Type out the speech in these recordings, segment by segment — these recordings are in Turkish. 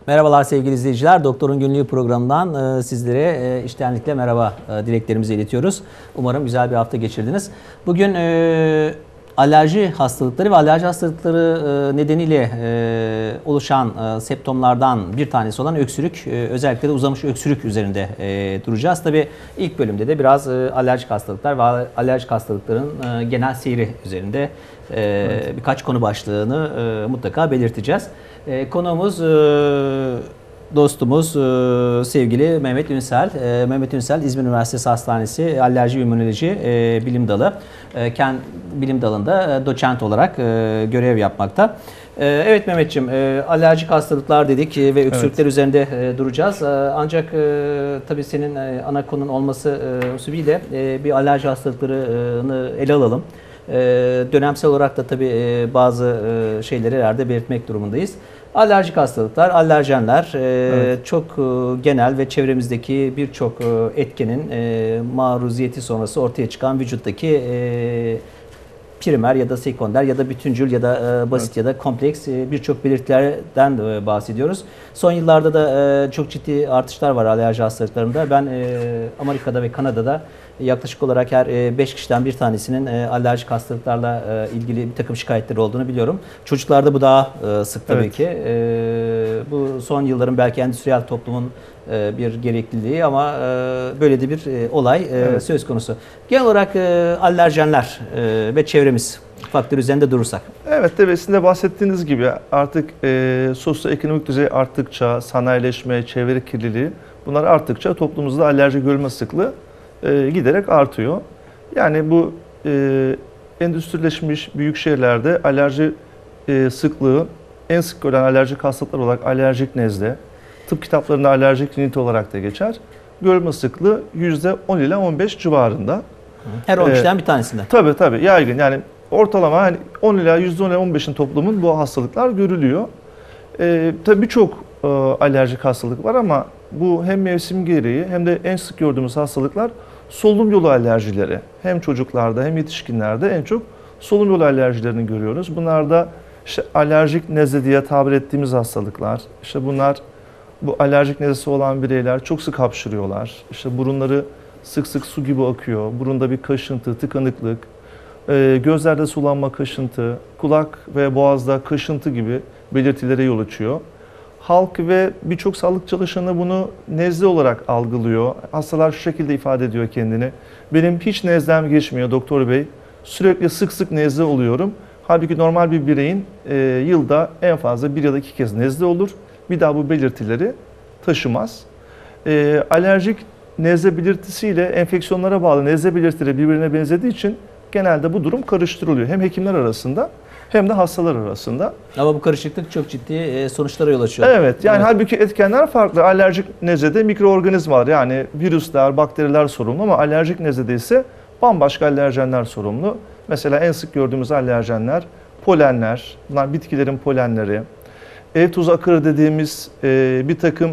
Merhabalar sevgili izleyiciler. Doktorun Günlüğü programından sizlere içtenlikle merhaba dileklerimizi iletiyoruz. Umarım güzel bir hafta geçirdiniz. Bugün alerji hastalıkları ve alerji hastalıkları nedeniyle oluşan semptomlardan bir tanesi olan öksürük, özellikle de uzamış öksürük üzerinde duracağız. Tabii ilk bölümde de biraz alerjik hastalıklar ve alerjik hastalıkların genel seyri üzerinde birkaç konu başlığını mutlaka belirteceğiz. Konuğumuz dostumuz sevgili Mehmet Ünsel. Mehmet Ünsel İzmir Üniversitesi Hastanesi Alerji ve İmmünoloji Bilim Dalı. Bilim dalında doçent olarak görev yapmakta. Evet Mehmetciğim, alerjik hastalıklar dedik ve öksürükler üzerinde duracağız. Ancak tabii senin ana konun olması sebebiyle bir alerji hastalıklarını ele alalım. Dönemsel olarak da tabii bazı şeyleri herhalde belirtmek durumundayız. Alerjik hastalıklar, alerjenler çok genel ve çevremizdeki birçok etkenin maruziyeti sonrası ortaya çıkan vücuttaki primer ya da sekonder ya da bütüncül ya da basit ya da kompleks birçok belirtilerden bahsediyoruz. Son yıllarda da çok ciddi artışlar var alerji hastalıklarında. Ben Amerika'da ve Kanada'da yaklaşık olarak her 5 kişiden bir tanesinin alerjik hastalıklarla ilgili bir takım şikayetleri olduğunu biliyorum. Çocuklarda bu daha sık tabii ki. Bu son yılların belki endüstriyel toplumun bir gerekliliği ama böyle de bir olay söz konusu. Genel olarak alerjenler ve çevremiz faktör üzerinde durursak. Evet, tabii sizin de bahsettiğiniz gibi artık sosyoekonomik düzey arttıkça, sanayileşme, çevre kirliliği bunlar arttıkça toplumumuzda alerji görülme sıklığı giderek artıyor. Yani bu endüstrileşmiş büyük şehirlerde alerji sıklığı en sık görülen alerjik hastalıklar olarak alerjik nezle, tıp kitaplarında alerjik rinit olarak da geçer. Görülme sıklığı %10 ile 15 civarında. Her 10 kişiden bir tanesinde. Tabii yaygın. Yani ortalama yani 10 ila %10 ile 15'in toplumun bu hastalıklar görülüyor. Tabii birçok alerjik hastalık var ama bu hem mevsim gereği hem de en sık gördüğümüz hastalıklar solunum yolu alerjileri. Hem çocuklarda hem yetişkinlerde en çok solunum yolu alerjilerini görüyoruz. Bunlar da işte alerjik nezle diye tabir ettiğimiz hastalıklar. İşte bunlar bu alerjik nezlesi olan bireyler çok sık hapşırıyorlar. İşte burunları sık sık su gibi akıyor. Burunda bir kaşıntı, tıkanıklık, gözlerde sulanma, kaşıntı, kulak ve boğazda kaşıntı gibi belirtilere yol açıyor. Halk ve birçok sağlık çalışanı bunu nezle olarak algılıyor. Hastalar şu şekilde ifade ediyor kendini. Benim hiç nezlem geçmiyor doktor bey. Sürekli sık sık nezle oluyorum. Halbuki normal bir bireyin yılda en fazla 1 ya da 2 kez nezle olur. Bir daha bu belirtileri taşımaz. Alerjik nezle belirtisiyle enfeksiyonlara bağlı nezle belirtileri birbirine benzediği için genelde bu durum karıştırılıyor. Hem hekimler arasında hem de hastalar arasında. Ama bu karışıklık çok ciddi sonuçlara yol açıyor. Evet, yani halbuki etkenler farklı. Alerjik nezlede mikroorganizmalar yani virüsler, bakteriler sorumlu ama alerjik nezlede ise bambaşka alerjenler sorumlu. Mesela en sık gördüğümüz alerjenler polenler, bunlar bitkilerin polenleri. Ev tuzu akırı dediğimiz bir takım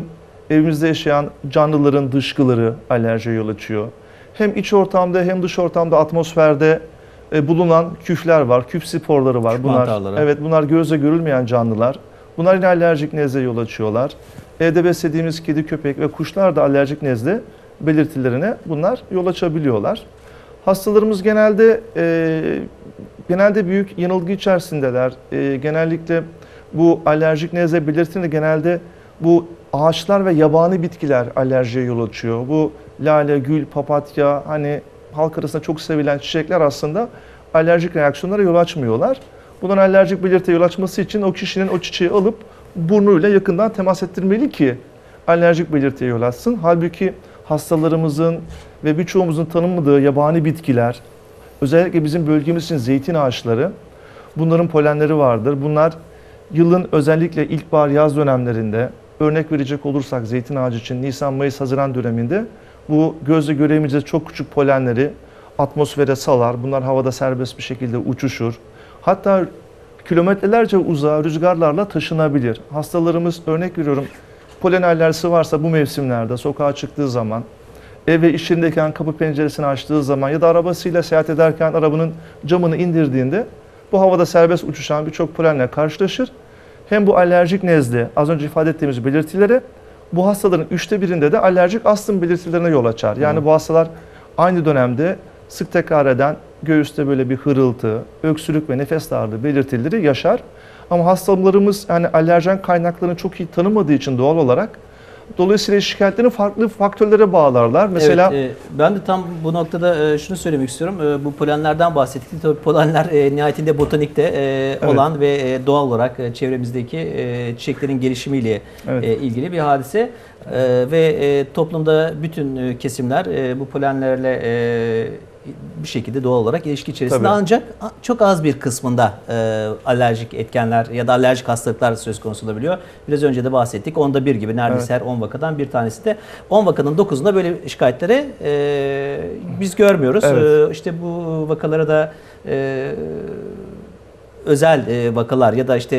evimizde yaşayan canlıların dışkıları alerjiye yol açıyor. Hem iç ortamda hem dış ortamda atmosferde bulunan küfler var, küf sporları var. Bunlar gözle görülmeyen canlılar. Bunlar yine alerjik nezle yol açıyorlar. Evde beslediğimiz kedi, köpek ve kuşlar da alerjik nezle belirtilerine bunlar yol açabiliyorlar. Hastalarımız genelde büyük yanılgı içerisindeler. Genellikle bu alerjik nezle belirtileri genelde bu ağaçlar ve yabani bitkiler alerjiye yol açıyor. Bu lale, gül, papatya hani halk arasında çok sevilen çiçekler aslında alerjik reaksiyonlara yol açmıyorlar. Bunun alerjik belirtiye yol açması için o kişinin o çiçeği alıp burnuyla yakından temas ettirmeli ki alerjik belirtiye yol açsın. Halbuki hastalarımızın ve birçoğumuzun tanımadığı yabani bitkiler, özellikle bizim bölgemiz için zeytin ağaçları, bunların polenleri vardır. Bunlar yılın özellikle ilkbahar yaz dönemlerinde, örnek verecek olursak zeytin ağacı için Nisan, Mayıs, Haziran döneminde bu gözle göremeyeceğiz çok küçük polenleri atmosfere salar. Bunlar havada serbest bir şekilde uçuşur. Hatta kilometrelerce uzağa rüzgarlarla taşınabilir. Hastalarımız örnek veriyorum polen alerjisi varsa bu mevsimlerde sokağa çıktığı zaman, ev ve iş yerindeyken kapı penceresini açtığı zaman ya da arabasıyla seyahat ederken arabanın camını indirdiğinde bu havada serbest uçuşan birçok polenle karşılaşır. hem bu alerjik nezle, az önce ifade ettiğimiz belirtileri, bu hastaların 1/3'ünde de alerjik astım belirtilerine yol açar. Yani bu hastalar aynı dönemde sık tekrar eden göğüste böyle bir hırıltı, öksürük ve nefes darlığı belirtileri yaşar. Ama hastalarımız yani alerjen kaynaklarını çok iyi tanımadığı için doğal olarak dolayısıyla şikayetlerini farklı faktörlere bağlarlar. Mesela evet, ben de tam bu noktada şunu söylemek istiyorum. Bu polenlerden bahsettik. Tabii polenler nihayetinde botanikte olan ve doğal olarak çevremizdeki çiçeklerin gelişimiyle ilgili bir hadise. Ve toplumda bütün kesimler bu polenlerle bir şekilde doğal olarak ilişki içerisinde. Tabii. Ancak çok az bir kısmında alerjik etkenler ya da alerjik hastalıklar söz konusu olabiliyor. Biraz önce de bahsettik. 1/10 gibi neredeyse her 10 vakadan bir tanesi de 10 vakanın 9'unda böyle şikayetleri biz görmüyoruz. Evet. İşte bu vakalara da özel vakalar ya da işte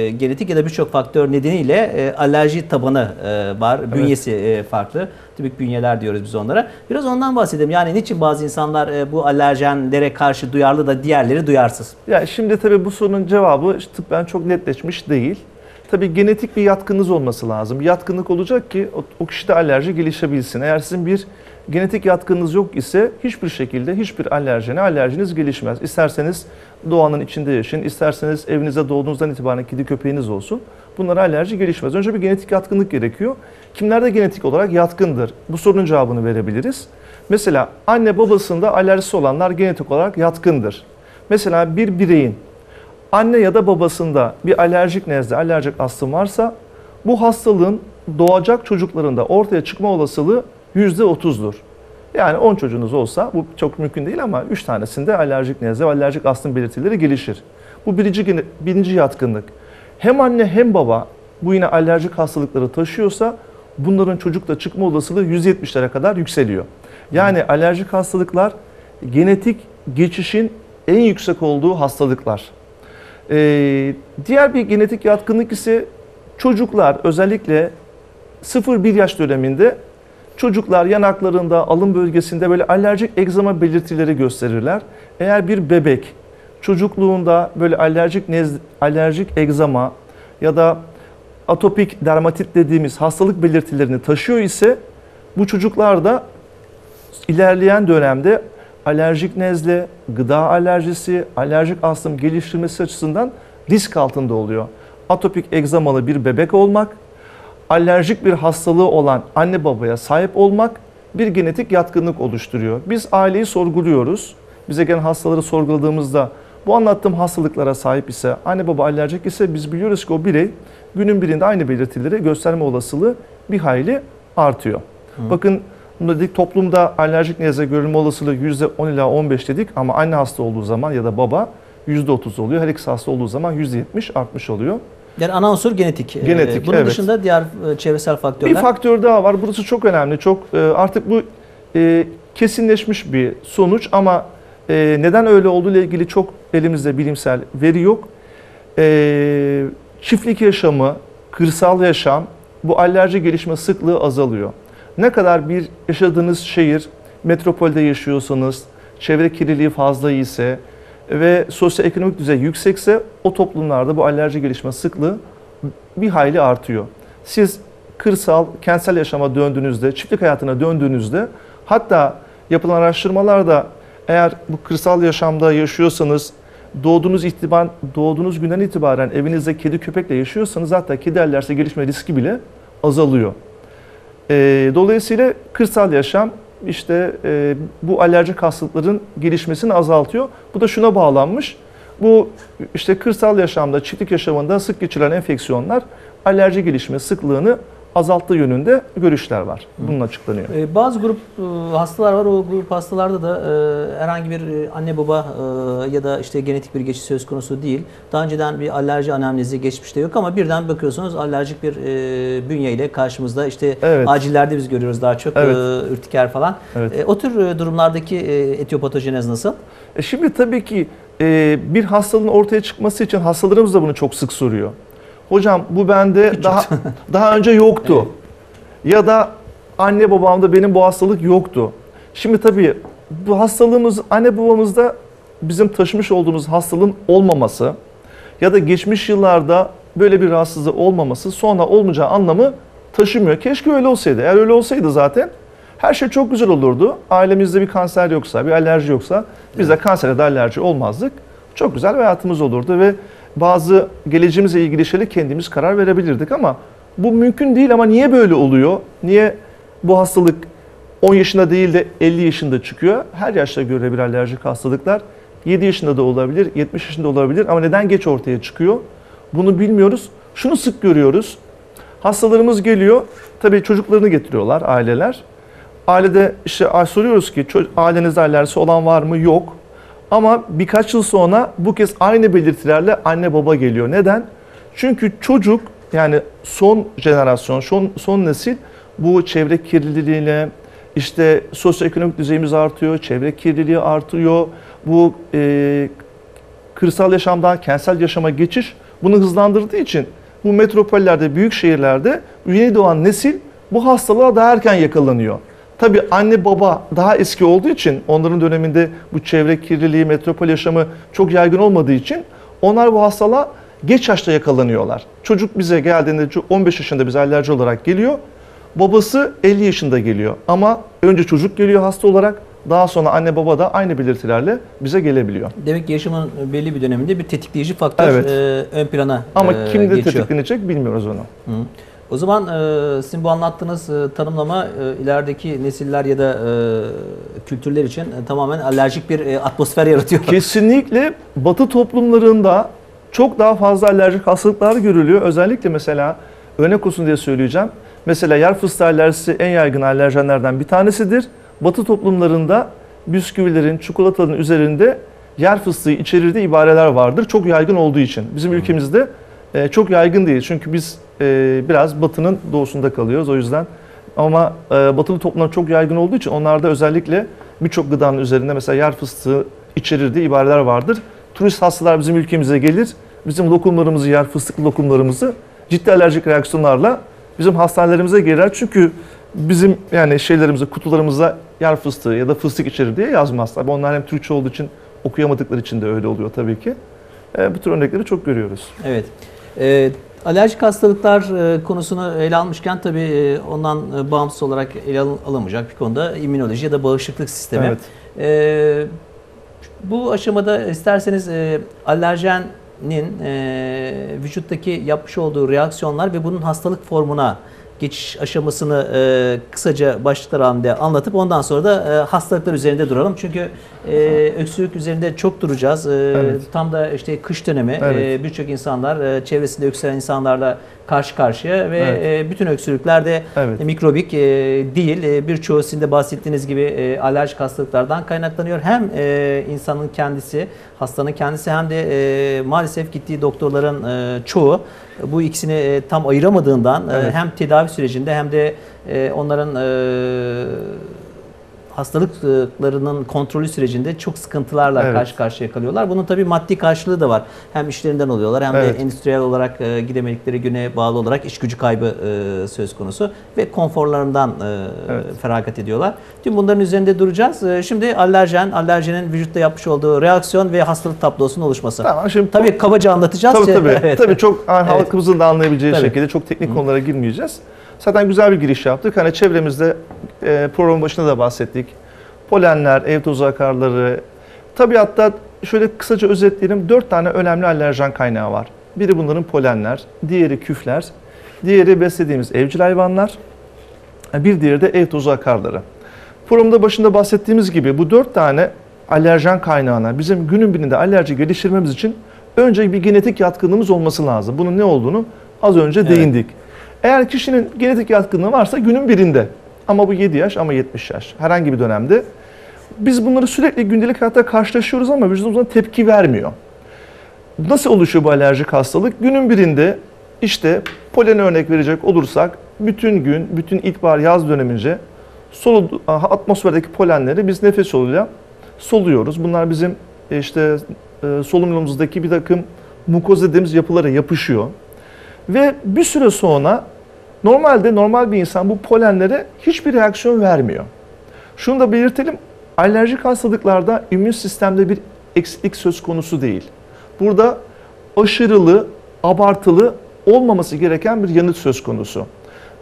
genetik ya da birçok faktör nedeniyle alerji tabanı var. Bünyesi farklı. Tipik bünyeler diyoruz biz onlara. Biraz ondan bahsedelim. Yani niçin bazı insanlar bu alerjenlere karşı duyarlı da diğerleri duyarsız? Ya şimdi tabii bu sorunun cevabı tıbben çok netleşmiş değil. Tabii genetik bir yatkınlığınız olması lazım. Yatkınlık olacak ki o kişide alerji gelişebilsin. Eğer sizin bir genetik yatkınlığınız yok ise hiçbir şekilde hiçbir alerjiniz gelişmez. İsterseniz doğanın içinde yaşayın, isterseniz evinize doğduğunuzdan itibaren kedi köpeğiniz olsun. Bunlara alerji gelişmez. Önce bir genetik yatkınlık gerekiyor. Kimlerde genetik olarak yatkındır? Bu sorunun cevabını verebiliriz. Mesela anne babasında alerjisi olanlar genetik olarak yatkındır. Mesela bir bireyin anne ya da babasında bir alerjik nezle, alerjik astım varsa bu hastalığın doğacak çocuklarında ortaya çıkma olasılığı %30'dur. Yani 10 çocuğunuz olsa bu çok mümkün değil ama 3 tanesinde alerjik nezle ve alerjik astım belirtileri gelişir. Bu birinci yatkınlık. Hem anne hem baba bu yine alerjik hastalıkları taşıyorsa bunların çocukta çıkma olasılığı 170'lere kadar yükseliyor. Yani alerjik hastalıklar genetik geçişin en yüksek olduğu hastalıklar. Diğer bir genetik yatkınlık ise çocuklar özellikle 0-1 yaş döneminde çocuklar yanaklarında, alın bölgesinde böyle alerjik egzama belirtileri gösterirler. Eğer bir bebek çocukluğunda böyle alerjik egzama ya da atopik dermatit dediğimiz hastalık belirtilerini taşıyor ise bu çocuklar da ilerleyen dönemde alerjik nezle, gıda alerjisi, alerjik astım geliştirmesi açısından risk altında oluyor. Atopik egzamalı bir bebek olmak, alerjik bir hastalığı olan anne babaya sahip olmak bir genetik yatkınlık oluşturuyor. Biz aileyi sorguluyoruz. Bize gelen hastaları sorguladığımızda bu anlattığım hastalıklara sahip ise, anne baba alerjik ise biz biliyoruz ki o birey günün birinde aynı belirtileri gösterme olasılığı bir hayli artıyor. Bakın dedik, toplumda alerjik nezle görülme olasılığı %10 ila 15 dedik ama anne hasta olduğu zaman ya da baba %30 oluyor. Her ikisi hasta olduğu zaman %70 artmış oluyor. Yani ana unsur genetik. Bunun dışında diğer çevresel faktörler? Bir faktör daha var. Burası çok önemli. Çok artık bu kesinleşmiş bir sonuç ama neden öyle olduğu ile ilgili çok elimizde bilimsel veri yok. Çiftlik yaşamı, kırsal yaşam, bu alerji gelişme sıklığı azalıyor. Ne kadar bir yaşadığınız şehir, metropolde yaşıyorsanız, çevre kirliliği fazla ise ve sosyoekonomik düzey yüksekse o toplumlarda bu alerji gelişme sıklığı bir hayli artıyor. Siz kırsal, kentsel yaşama döndüğünüzde, çiftlik hayatına döndüğünüzde, hatta yapılan araştırmalarda eğer bu kırsal yaşamda yaşıyorsanız, doğduğunuz günden itibaren evinizde kedi köpekle yaşıyorsanız hatta kedi alerjisi gelişme riski bile azalıyor. Dolayısıyla kırsal yaşam işte bu alerjik hastalıkların gelişmesini azaltıyor. Bu da şuna bağlanmış. Bu işte kırsal yaşamda, çiftlik yaşamında sık geçirilen enfeksiyonlar alerji gelişme sıklığını azalttığı yönünde görüşler var. Bunun açıklanıyor. Bazı grup hastalar var. O grup hastalarda da herhangi bir anne baba ya da işte genetik bir geçiş söz konusu değil. Daha önceden bir alerji anemnezi geçmişte yok ama birden bakıyorsunuz alerjik bir bünyeyle karşımızda işte acillerde biz görüyoruz daha çok ürtiker falan. O tür durumlardaki etiyopatojenez nasıl? Şimdi tabii ki bir hastalığın ortaya çıkması için hastalarımız da bunu çok sık soruyor. Hocam bu bende daha önce yoktu. Evet. Ya da anne babamda benim bu hastalık yoktu. Şimdi tabii bu hastalığımız anne babamızda bizim taşımış olduğumuz hastalığın olmaması ya da geçmiş yıllarda böyle bir rahatsızlığı olmaması sonra olmayacağı anlamı taşımıyor. Keşke öyle olsaydı. Eğer öyle olsaydı zaten her şey çok güzel olurdu. Ailemizde bir kanser yoksa, bir alerji yoksa biz de kansere de alerji olmazdık. Çok güzel bir hayatımız olurdu ve bazı geleceğimizle ilgili şeyleri kendimiz karar verebilirdik ama bu mümkün değil. Ama niye böyle oluyor? Niye bu hastalık 10 yaşında değil de 50 yaşında çıkıyor? Her yaşta görülebilir alerjik hastalıklar. 7 yaşında da olabilir, 70 yaşında olabilir ama neden geç ortaya çıkıyor? Bunu bilmiyoruz. Şunu sık görüyoruz. Hastalarımız geliyor, tabii çocuklarını getiriyorlar aileler. Ailede işte soruyoruz ki ailenizde alerjisi olan var mı? Yok. Ama birkaç yıl sonra bu kez aynı belirtilerle anne baba geliyor. Neden? Çünkü çocuk yani son jenerasyon, son nesil bu çevre kirliliğine, işte sosyoekonomik düzeyimiz artıyor, çevre kirliliği artıyor. Bu kırsal yaşamdan kentsel yaşama geçiş bunu hızlandırdığı için bu metropollerde, büyük şehirlerde yeni doğan nesil bu hastalığa daha erken yakalanıyor. Tabii anne baba daha eski olduğu için onların döneminde bu çevre kirliliği, metropol yaşamı çok yaygın olmadığı için onlar bu hastalığa geç yaşta yakalanıyorlar. Çocuk bize geldiğinde 15 yaşında bize alerji olarak geliyor. Babası 50 yaşında geliyor ama önce çocuk geliyor hasta olarak, daha sonra anne baba da aynı belirtilerle bize gelebiliyor. Demek ki yaşamın belli bir döneminde bir tetikleyici faktör ön plana ama kimde geçiyor. tetiklenecek bilmiyoruz onu. Hı. O zaman sizin bu anlattığınız tanımlama ilerideki nesiller ya da kültürler için tamamen alerjik bir atmosfer yaratıyor. Kesinlikle Batı toplumlarında çok daha fazla alerjik hastalıklar görülüyor. Özellikle mesela örnek olsun diye söyleyeceğim. Mesela yer fıstığı alerjisi en yaygın alerjenlerden bir tanesidir. Batı toplumlarında bisküvilerin, çikolataların üzerinde yer fıstığı içerir diye ibareler vardır. Çok yaygın olduğu için. Bizim ülkemizde çok yaygın değil. Çünkü biz biraz Batı'nın doğusunda kalıyoruz o yüzden. Ama Batılı toplumlar çok yaygın olduğu için onlarda özellikle birçok gıdanın üzerinde mesela yer fıstığı içerir diye ibareler vardır. Turist hastalar bizim ülkemize gelir. Bizim lokumlarımızı yer, fıstıklı lokumlarımızı ciddi alerjik reaksiyonlarla bizim hastanelerimize gelir. Çünkü bizim yani şeylerimize, kutularımıza yer fıstığı ya da fıstık içerir diye yazmazlar. Onlar hem Türkçe olduğu için okuyamadıkları için de öyle oluyor tabii ki. Bu tür örnekleri çok görüyoruz. Evet. Alerjik hastalıklar konusunu ele almışken tabii ondan bağımsız olarak ele alamayacak bir konuda immünoloji ya da bağışıklık sistemi. Evet. Bu aşamada isterseniz alerjenin vücuttaki yapmış olduğu reaksiyonlar ve bunun hastalık formuna geçiş aşamasını kısaca başlıklar halinde anlatıp ondan sonra da hastalıklar üzerinde duralım. Çünkü öksürük üzerinde çok duracağız. Evet. Tam da işte kış dönemi, Evet. birçok insanlar çevresinde öksüren insanlarla karşı karşıya ve Evet. bütün öksürükler de Evet. mikrobik değil. Birçoğu sizin de bahsettiğiniz gibi alerjik hastalıklardan kaynaklanıyor. Hem insanın kendisi, hastanın kendisi hem de maalesef gittiği doktorların çoğu bu ikisini tam ayıramadığından Evet. hem tedavi sürecinde hem de onların hastalıklarının kontrolü sürecinde çok sıkıntılarla Evet. karşı karşıya kalıyorlar. Bunun tabii maddi karşılığı da var. Hem işlerinden oluyorlar hem Evet. de endüstriyel olarak gidemedikleri güne bağlı olarak iş gücü kaybı söz konusu ve konforlarından Evet. feragat ediyorlar. Tüm bunların üzerinde duracağız. Şimdi alerjenin vücutta yapmış olduğu reaksiyon ve hastalık tablosunun oluşması. Tamam, şimdi Tabii kabaca anlatacağız. Tabii. Evet. Tabii çok halkımızın da anlayabileceği Tabii. şekilde çok teknik konulara girmeyeceğiz. Zaten güzel bir giriş yaptık. Hani çevremizde programın başında da bahsettik. Polenler, ev tozu akarları. Tabiatta şöyle kısaca özetleyelim. 4 tane önemli alerjen kaynağı var. Biri bunların polenler, diğeri küfler, diğeri beslediğimiz evcil hayvanlar, bir diğeri de ev tozu akarları. Programda başında bahsettiğimiz gibi bu 4 tane alerjen kaynağına bizim günün birinde alerji geliştirmemiz için önce bir genetik yatkınlığımız olması lazım. Bunun ne olduğunu az önce değindik. Eğer kişinin genetik yatkınlığı varsa günün birinde, ama bu 7 yaş ama 70 yaş herhangi bir dönemde biz bunları sürekli gündelik hayatta karşılaşıyoruz ama vücudumuz buna tepki vermiyor. Nasıl oluşuyor bu alerjik hastalık? Günün birinde işte polen örnek verecek olursak bütün gün, bütün ilkbahar yaz dönemince atmosferdeki polenleri biz nefes yoluyla soluyoruz. Bunlar bizim işte solunum yolumuzdaki bir takım mukoz dediğimiz yapılara yapışıyor. Ve bir süre sonra normal bir insan bu polenlere hiçbir reaksiyon vermiyor. Şunu da belirtelim, alerjik hastalıklarda immün sistemde bir eksiklik söz konusu değil. Burada aşırılı abartılı olmaması gereken bir yanıt söz konusu.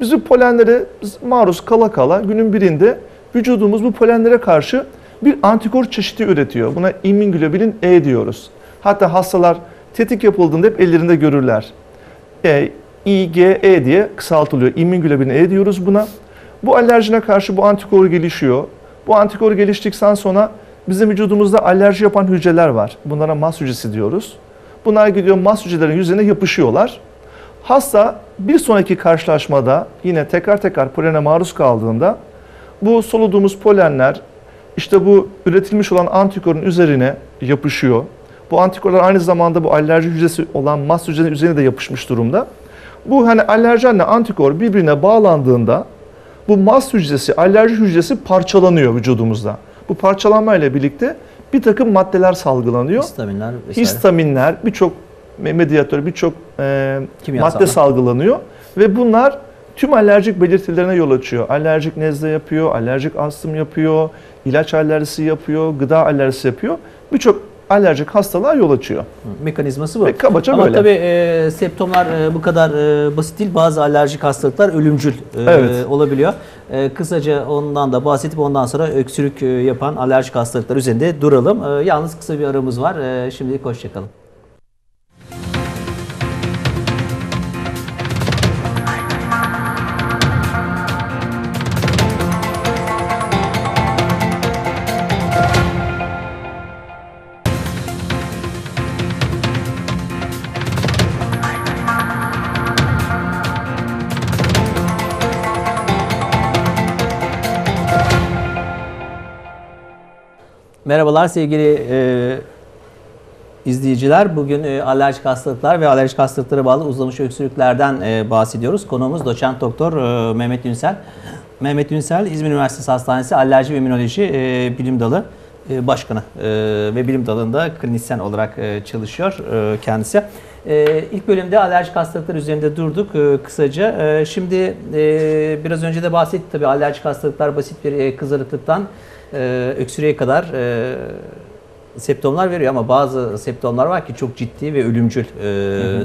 Biz bu polenlere maruz kala kala günün birinde vücudumuz bu polenlere karşı bir antikor çeşidi üretiyor. Buna immunoglobulin E diyoruz. Hatta hastalar tetkik yapıldığında hep ellerinde görürler. IgE diye kısaltılıyor. İmmünoglobulin E diyoruz buna. Bu alerjine karşı bu antikor gelişiyor. Bu antikor geliştikten sonra bizim vücudumuzda alerji yapan hücreler var. Bunlara mast hücresi diyoruz. Bunlar gidiyor mast hücrelerin yüzeyine yapışıyorlar. Hasta bir sonraki karşılaşmada yine tekrar polene maruz kaldığında bu soluduğumuz polenler işte bu üretilmiş olan antikorun üzerine yapışıyor. Bu antikorlar aynı zamanda bu alerji hücresi olan mast hücrenin üzerine de yapışmış durumda. Bu hani alerjenle antikor birbirine bağlandığında bu mast hücresi, alerji hücresi parçalanıyor vücudumuzda. Bu parçalanmayla birlikte bir takım maddeler salgılanıyor. Histaminler vesaire. Histaminler, birçok medyatör, birçok madde salgılanıyor. Ve bunlar tüm alerjik belirtilerine yol açıyor. Alerjik nezle yapıyor, alerjik astım yapıyor, ilaç alerjisi yapıyor, gıda alerjisi yapıyor. Birçok alerjik hastalığa yol açıyor. Mekanizması bu. Ve kabaca ama böyle. Tabii semptomlar bu kadar basit değil. Bazı alerjik hastalıklar ölümcül olabiliyor. Kısaca ondan da bahsedip ondan sonra öksürük yapan alerjik hastalıklar üzerinde duralım. Yalnız kısa bir aramız var. Şimdilik hoşça kalın. Merhabalar sevgili izleyiciler. Bugün alerjik hastalıklar ve alerjik hastalıklara bağlı uzamış öksürüklerden bahsediyoruz. Konuğumuz doçent doktor Mehmet Ünsel. Mehmet Ünsel, İzmir Üniversitesi Hastanesi Alerji ve İmmünoloji Bilim Dalı Başkanı ve bilim dalında klinisyen olarak çalışıyor kendisi. İlk bölümde alerjik hastalıklar üzerinde durduk kısaca. Şimdi biraz önce de bahsettik tabii alerjik hastalıklar basit bir kızarıklıktan öksürüğe kadar septomlar veriyor ama bazı septomlar var ki çok ciddi ve ölümcül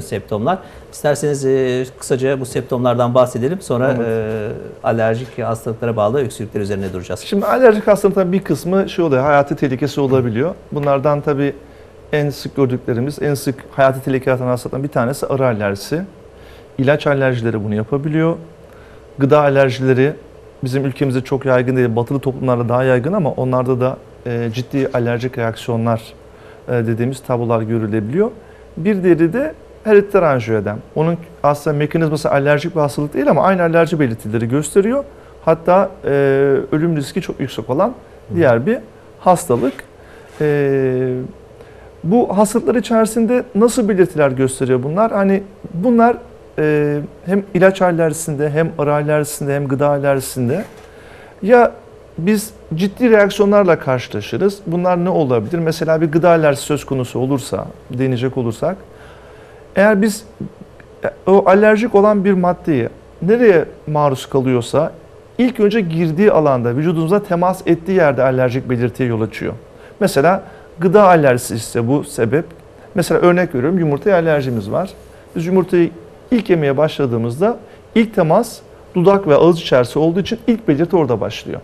septomlar. İsterseniz kısaca bu septomlardan bahsedelim. Sonra alerjik hastalıklara bağlı öksürükler üzerine duracağız. Şimdi alerjik hastalıkların bir kısmı şey oluyor, hayati tehlikesi olabiliyor. Bunlardan tabii en sık gördüklerimiz, en sık hayati tehlike yaratan hastalıklardan bir tanesi arı alerjisi. İlaç alerjileri bunu yapabiliyor. Gıda alerjileri bizim ülkemizde çok yaygın değil, batılı toplumlarda daha yaygın ama onlarda da ciddi alerjik reaksiyonlar dediğimiz tablolar görülebiliyor. Bir diğeri de herediter anjiyoedem. Onun aslında mekanizması alerjik bir hastalık değil ama aynı alerji belirtileri gösteriyor. Hatta ölüm riski çok yüksek olan diğer bir hastalık. Bu hastalıklar içerisinde nasıl belirtiler gösteriyor bunlar? Hani bunlar hem ilaç alerjisinde hem arı alerjisinde hem gıda alerjisinde ya biz ciddi reaksiyonlarla karşılaşırız. Bunlar ne olabilir? Mesela bir gıda alerjisi söz konusu olursa, deneyecek olursak, eğer biz o alerjik olan bir maddeyi nereye maruz kalıyorsa ilk önce girdiği alanda, vücudumuza temas ettiği yerde alerjik belirtiye yol açıyor. Mesela gıda alerjisi ise bu sebep. Mesela örnek veriyorum, yumurtaya alerjimiz var. Biz yumurtayı ilk yemeye başladığımızda ilk temas dudak ve ağız içerisi olduğu için ilk belirti orada başlıyor.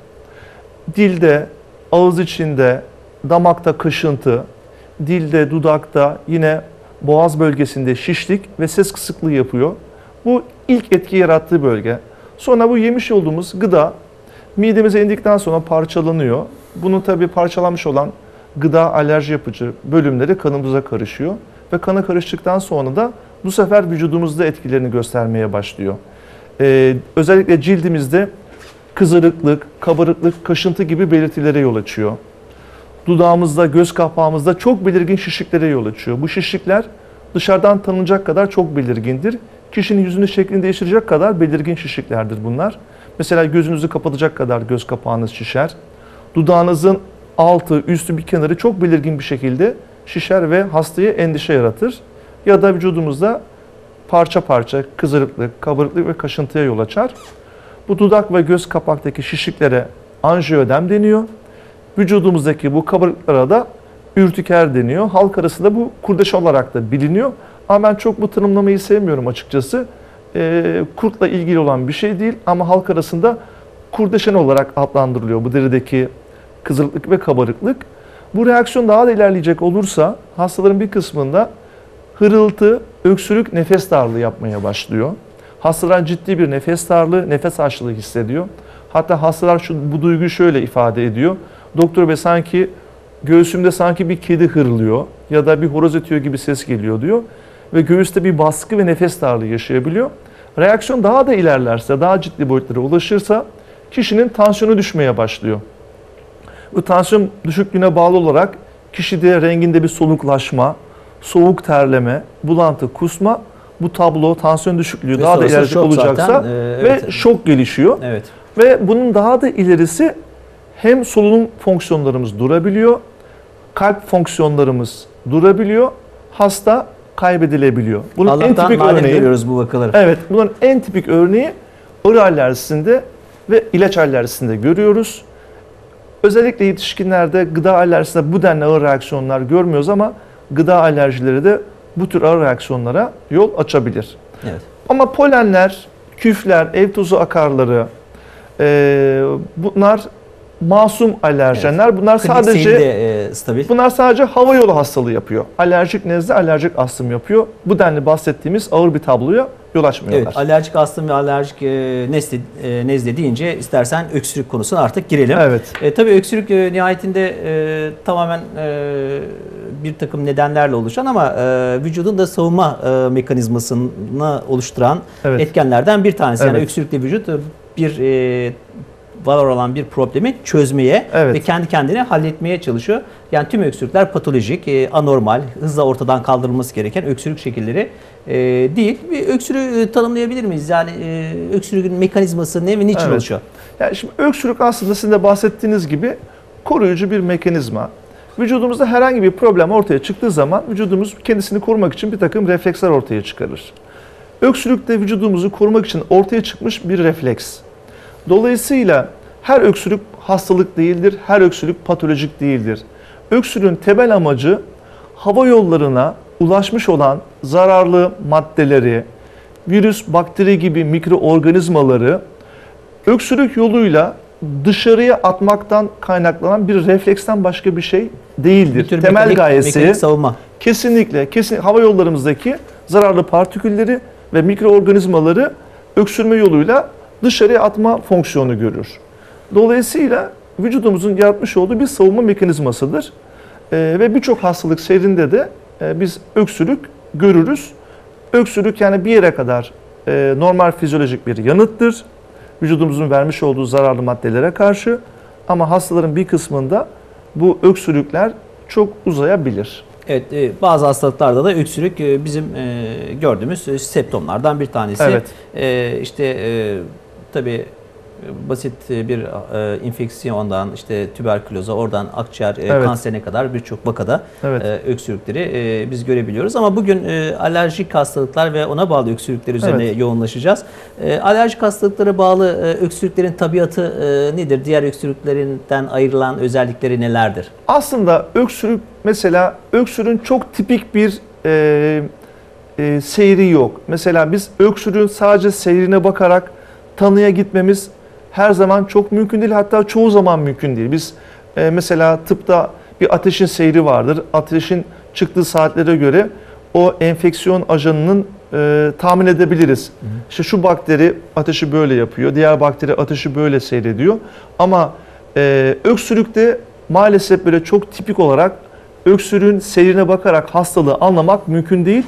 Dilde, ağız içinde, damakta kaşıntı, dilde, dudakta yine boğaz bölgesinde şişlik ve ses kısıklığı yapıyor. Bu ilk etki yarattığı bölge. Sonra bu yemiş olduğumuz gıda midemize indikten sonra parçalanıyor. Bunun tabii parçalanmış olan gıda alerji yapıcı bölümleri kanımıza karışıyor. Ve kana karıştıktan sonra da bu sefer vücudumuzda etkilerini göstermeye başlıyor. Özellikle cildimizde kızarıklık, kabarıklık, kaşıntı gibi belirtilere yol açıyor. Dudağımızda, göz kapağımızda çok belirgin şişliklere yol açıyor. Bu şişlikler dışarıdan tanınacak kadar çok belirgindir. Kişinin yüzünün şeklini değiştirecek kadar belirgin şişliklerdir bunlar. Mesela gözünüzü kapatacak kadar göz kapağınız şişer. Dudağınızın altı, üstü bir kenarı çok belirgin bir şekilde şişer ve hastaya endişe yaratır. Ya da vücudumuzda parça parça kızarıklık, kabarıklık ve kaşıntıya yol açar. Bu dudak ve göz kapaktaki şişliklere anjiyoedem deniyor. Vücudumuzdaki bu kabarıklara da ürtiker deniyor. Halk arasında bu kurdeşe olarak da biliniyor. Ama ben çok bu tanımlamayı sevmiyorum açıkçası. Kurtla ilgili olan bir şey değil ama halk arasında kurdeşen olarak adlandırılıyor bu derideki kızarıklık ve kabarıklık. Bu reaksiyon daha da ilerleyecek olursa hastaların bir kısmında hırıltı, öksürük, nefes darlığı yapmaya başlıyor. Hastalar ciddi bir nefes darlığı, nefes açlığı hissediyor. Hatta hastalar bu duyguyu şöyle ifade ediyor. Doktor bey sanki göğsümde sanki bir kedi hırlıyor ya da bir horoz ötüyor gibi ses geliyor diyor. Ve göğüste bir baskı ve nefes darlığı yaşayabiliyor. Reaksiyon daha da ilerlerse, daha ciddi boyutlara ulaşırsa kişinin tansiyonu düşmeye başlıyor. Bu tansiyon düşüklüğüne bağlı olarak kişide renginde bir soluklaşma, soğuk terleme, bulantı, kusma, bu tablo tansiyon düşüklüğü ve daha da ileride şok olacaksa zaten, ve şok gelişiyor. Evet. Ve bunun daha da ilerisi hem solunum fonksiyonlarımız durabiliyor, kalp fonksiyonlarımız durabiliyor, hasta kaybedilebiliyor. Bunun en Allah'tan tipik nadir örneği, görüyoruz bu vakaları. evet, bunun en tipik örneği arı alerjisinde ve ilaç alerjisinde görüyoruz. Özellikle yetişkinlerde gıda alerjisinde bu denli ağır reaksiyonlar görmüyoruz ama gıda alerjileri de bu tür ağır reaksiyonlara yol açabilir. Evet. Ama polenler, küfler, ev tozu akarları, bunlar masum alerjenler. Evet. Bunlar Klinik sadece seyri de, stabil. bunlar sadece hava yolu hastalığı yapıyor. Alerjik nezle, alerjik astım yapıyor. Bu denli bahsettiğimiz ağır bir tabloya yol açmıyorlar. Evet, alerjik astım ve alerjik nezle deyince istersen öksürük konusuna artık girelim. Evet. Tabii öksürük nihayetinde tamamen bir takım nedenlerle oluşan ama vücudun da savunma mekanizmasını oluşturan Evet. etkenlerden bir tanesi. Yani Evet. öksürükle vücut bir var olan bir problemi çözmeye Evet. ve kendi kendine halletmeye çalışıyor. Yani tüm öksürükler patolojik, anormal, hızla ortadan kaldırılması gereken öksürük şekilleri değil. Bir öksürüğü tanımlayabilir miyiz? Yani öksürüğün mekanizması ne ve niçin Evet. oluşuyor? Yani şimdi öksürük aslında sizin de bahsettiğiniz gibi koruyucu bir mekanizma. Vücudumuzda herhangi bir problem ortaya çıktığı zaman vücudumuz kendisini korumak için bir takım refleksler ortaya çıkarır. Öksürük de vücudumuzu korumak için ortaya çıkmış bir refleks. Dolayısıyla her öksürük hastalık değildir, her öksürük patolojik değildir. Öksürüğün temel amacı hava yollarına ulaşmış olan zararlı maddeleri, virüs, bakteri gibi mikroorganizmaları öksürük yoluyla dışarıya atmaktan kaynaklanan bir refleksten başka bir şey değildir. Bir tür Temel gayesi mekanik savunma. kesinlikle hava yollarımızdaki zararlı partikülleri ve mikroorganizmaları öksürme yoluyla dışarıya atma fonksiyonu görür. Dolayısıyla vücudumuzun yaratmış olduğu bir savunma mekanizmasıdır. Ve birçok hastalık seyrinde de biz öksürük görürüz. Öksürük yani bir yere kadar normal fizyolojik bir yanıttır. Vücudumuzun vermiş olduğu zararlı maddelere karşı ama hastaların bir kısmında bu öksürükler çok uzayabilir. Evet, bazı hastalıklarda da öksürük bizim gördüğümüz semptomlardan bir tanesi. Evet. İşte tabii basit bir infeksiyondan işte tüberküloza, oradan akciğer Evet. kanserine kadar birçok vakada Evet. öksürükleri biz görebiliyoruz. Ama bugün alerjik hastalıklar ve ona bağlı öksürükler üzerine Evet. yoğunlaşacağız. Alerjik hastalıklara bağlı öksürüklerin tabiatı nedir? Diğer öksürüklerinden ayrılan özellikleri nelerdir? Aslında öksürük mesela öksürüğün çok tipik bir seyri yok. Mesela biz öksürüğün sadece seyrine bakarak tanıya gitmemiz her zaman çok mümkün değil. Hatta çoğu zaman mümkün değil. Biz mesela tıpta bir ateşin seyri vardır. Ateşin çıktığı saatlere göre o enfeksiyon ajanının tahmin edebiliriz. İşte şu bakteri ateşi böyle yapıyor, diğer bakteri ateşi böyle seyrediyor. Ama öksürükte maalesef böyle çok tipik olarak öksürüğün seyrine bakarak hastalığı anlamak mümkün değil.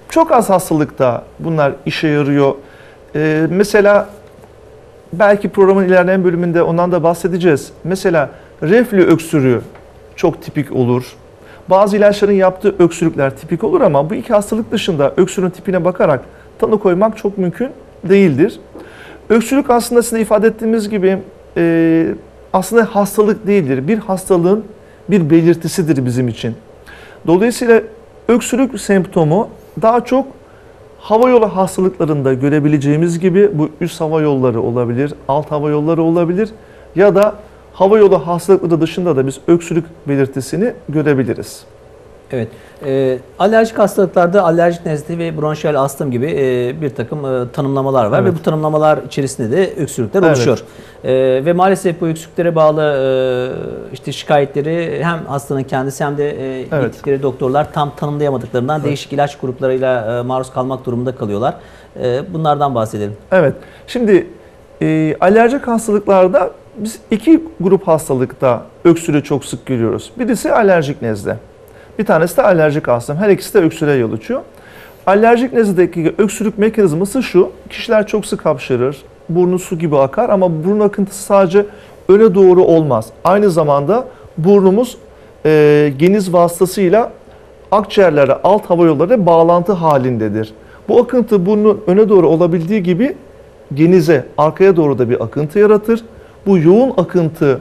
Çok az hastalıkta bunlar işe yarıyor. Mesela belki programın ilerleyen bölümünde ondan da bahsedeceğiz. Mesela reflü öksürüğü çok tipik olur. Bazı ilaçların yaptığı öksürükler tipik olur ama bu iki hastalık dışında öksürüğün tipine bakarak tanı koymak çok mümkün değildir. Öksürük aslında size ifade ettiğimiz gibi aslında hastalık değildir. Bir hastalığın bir belirtisidir bizim için. Dolayısıyla öksürük semptomu daha çok havayolu hastalıklarında görebileceğimiz gibi bu üst hava yolları olabilir, alt hava yolları olabilir ya da havayolu hastalıkları dışında da biz öksürük belirtisini görebiliriz. Evet. Alerjik hastalıklarda alerjik nezle ve bronşiyal astım gibi bir takım tanımlamalar var Evet. ve bu tanımlamalar içerisinde de öksürükler Evet. oluşuyor. Ve maalesef bu öksürüklere bağlı işte şikayetleri hem hastanın kendisi hem de Evet. gittikleri doktorlar tam tanımlayamadıklarından değişik ilaç gruplarıyla maruz kalmak durumunda kalıyorlar. Bunlardan bahsedelim. Evet. Şimdi alerjik hastalıklarda biz iki grup hastalıkta öksürüğü çok sık görüyoruz. Birisi alerjik nezle. Bir tanesi de alerjik astım. Her ikisi de öksürüğe yol açıyor. Alerjik nezledeki öksürük mekanizması şu. Kişiler çok sık hapşırır. Burnu su gibi akar ama burun akıntısı sadece öne doğru olmaz. Aynı zamanda burnumuz geniz vasıtasıyla akciğerlere, alt hava yolları bağlantı halindedir. Bu akıntı burnun öne doğru olabildiği gibi genize, arkaya doğru da bir akıntı yaratır. Bu yoğun akıntı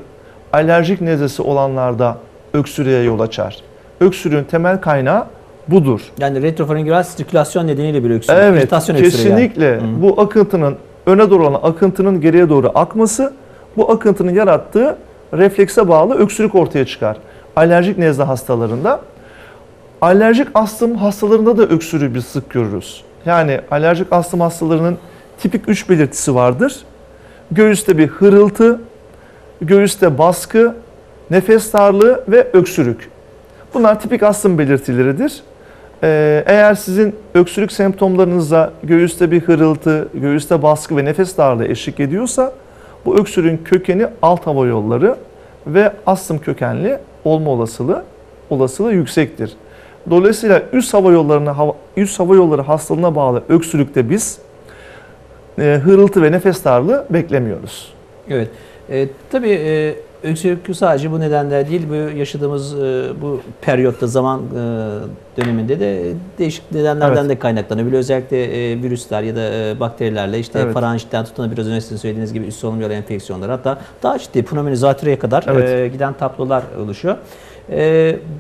alerjik nezlesi olanlarda öksürüğe yol açar. Öksürüğün temel kaynağı budur. Yani retrofaringüal sirkülasyon nedeniyle bir öksürük. Evet, İritasyon öksürüğü kesinlikle yani. bu akıntının öne doğru olan akıntının geriye doğru akması, bu akıntının yarattığı reflekse bağlı öksürük ortaya çıkar. Alerjik nezle hastalarında, alerjik astım hastalarında da öksürüğü biz sık görürüz. Yani alerjik astım hastalarının tipik 3 belirtisi vardır. Göğüste bir hırıltı, göğüste baskı, nefes darlığı ve öksürük. Bunlar tipik astım belirtileridir. Eğer sizin öksürük semptomlarınızda göğüste bir hırıltı, göğüste baskı ve nefes darlığı eşlik ediyorsa bu öksürüğün kökeni alt hava yolları ve astım kökenli olma olasılığı yüksektir. Dolayısıyla üst hava yolları hastalığına bağlı öksürükte biz hırıltı ve nefes darlığı beklemiyoruz. Evet. Tabii öksürük sadece bu nedenler değil, bu yaşadığımız bu periyotta, zaman döneminde de değişik nedenlerden Evet. de kaynaklanabiliyor. Özellikle virüsler ya da bakterilerle işte Evet. faranjitten tutun biraz önce sizin söylediğiniz gibi üst solunum yolu enfeksiyonları, hatta daha ciddi pnömoni, zatürreye kadar Evet. giden tablolar oluşuyor.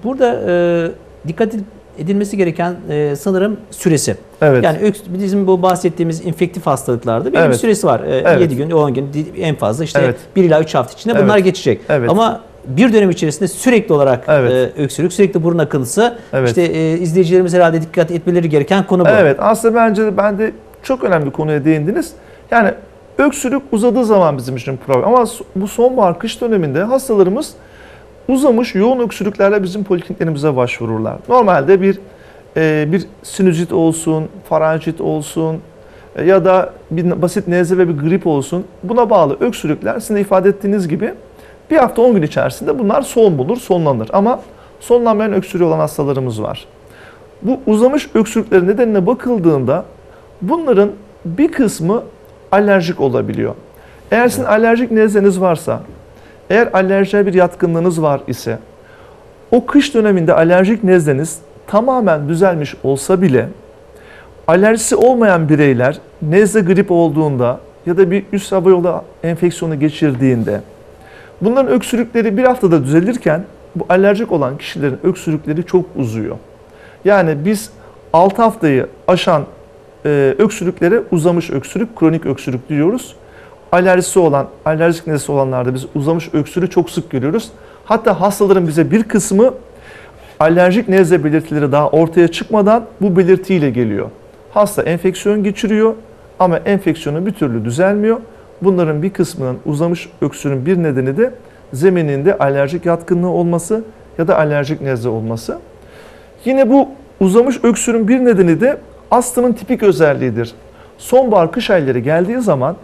Burada dikkat edilmesi gereken sanırım süresi. Evet. Yani bizim bu bahsettiğimiz infektif hastalıklarda bir Evet. süresi var. Evet. 7 gün, 10 gün en fazla işte Evet. 1 ila 3 hafta içinde bunlar Evet. geçecek. Evet. Ama bir dönem içerisinde sürekli olarak Evet. öksürük, sürekli burun akıntısı, Evet. işte izleyicilerimiz herhalde dikkat etmeleri gereken konu bu. Evet, aslında ben de çok önemli bir konuya değindiniz. Yani öksürük uzadığı zaman bizim için problem. Ama bu sonbahar kış döneminde hastalarımız uzamış yoğun öksürüklerle bizim polikliniklerimize başvururlar. Normalde bir sinüzit olsun, faranjit olsun ya da bir basit nezle ve bir grip olsun, buna bağlı öksürükler sizin de ifade ettiğiniz gibi bir hafta 10 gün içerisinde bunlar son bulur, sonlanır. Ama sonlanmayan öksürüğü olan hastalarımız var. Bu uzamış öksürüklerin nedenine bakıldığında bunların bir kısmı alerjik olabiliyor. Eğer sizin alerjik nezleniz varsa, eğer alerjiye bir yatkınlığınız var ise, o kış döneminde alerjik nezleniz tamamen düzelmiş olsa bile alerjisi olmayan bireyler nezle grip olduğunda ya da bir üst hava yolu enfeksiyonu geçirdiğinde bunların öksürükleri bir haftada düzelirken bu alerjik olan kişilerin öksürükleri çok uzuyor. Yani biz 6 haftayı aşan öksürüklere uzamış öksürük, kronik öksürük diyoruz. Alerjik nezlesi olanlarda biz uzamış öksürüğü çok sık görüyoruz. Hatta hastaların bize bir kısmı alerjik nezle belirtileri daha ortaya çıkmadan bu belirtiyle geliyor. Hasta enfeksiyon geçiriyor ama enfeksiyonu bir türlü düzelmiyor. Bunların bir kısmının uzamış öksürüğün bir nedeni de zemininde alerjik yatkınlığı olması ya da alerjik nezle olması. Yine bu uzamış öksürüğün bir nedeni de astımın tipik özelliğidir. Sonbahar kış ayları geldiği zaman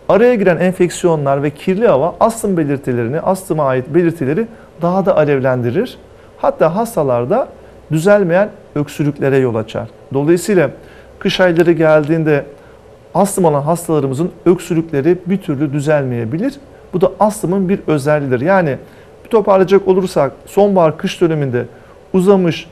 araya giren enfeksiyonlar ve kirli hava astım belirtilerini, astıma ait belirtileri daha da alevlendirir. Hatta hastalarda düzelmeyen öksürüklere yol açar. Dolayısıyla kış ayları geldiğinde astım olan hastalarımızın öksürükleri bir türlü düzelmeyebilir. Bu da astımın bir özelliğidir. Yani bir toparlayacak olursak sonbahar kış döneminde uzamış